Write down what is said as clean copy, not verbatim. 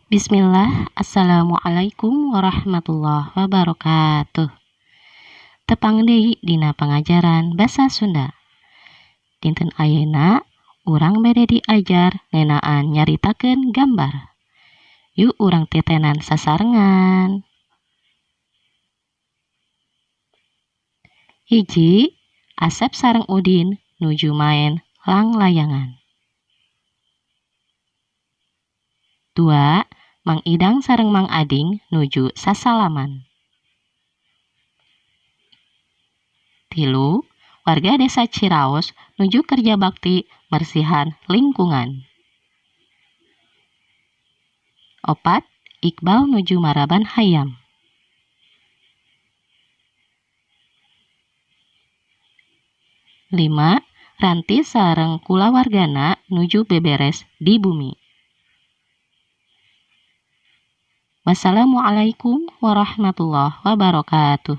Bismillah, Assalamualaikum warahmatullahi wabarakatuh. Tepang deui dina pangajaran basa Sunda. Dinten ayeuna urang bade diajar ngeunaan nyaritakeun gambar. Yuk urang tetenan sasarengan. Hiji, Asep sareng Udin nuju main lang-layangan. 2. Mang Idang sareng Mang Ading nuju sasalaman. 3. Warga desa Ciraos nuju kerja bakti bersihan lingkungan. 4. Iqbal nuju maraban hayam. 5. Ranti sareng kulawargana nuju beberes di bumi. Wassalamualaikum warahmatullahi wabarakatuh.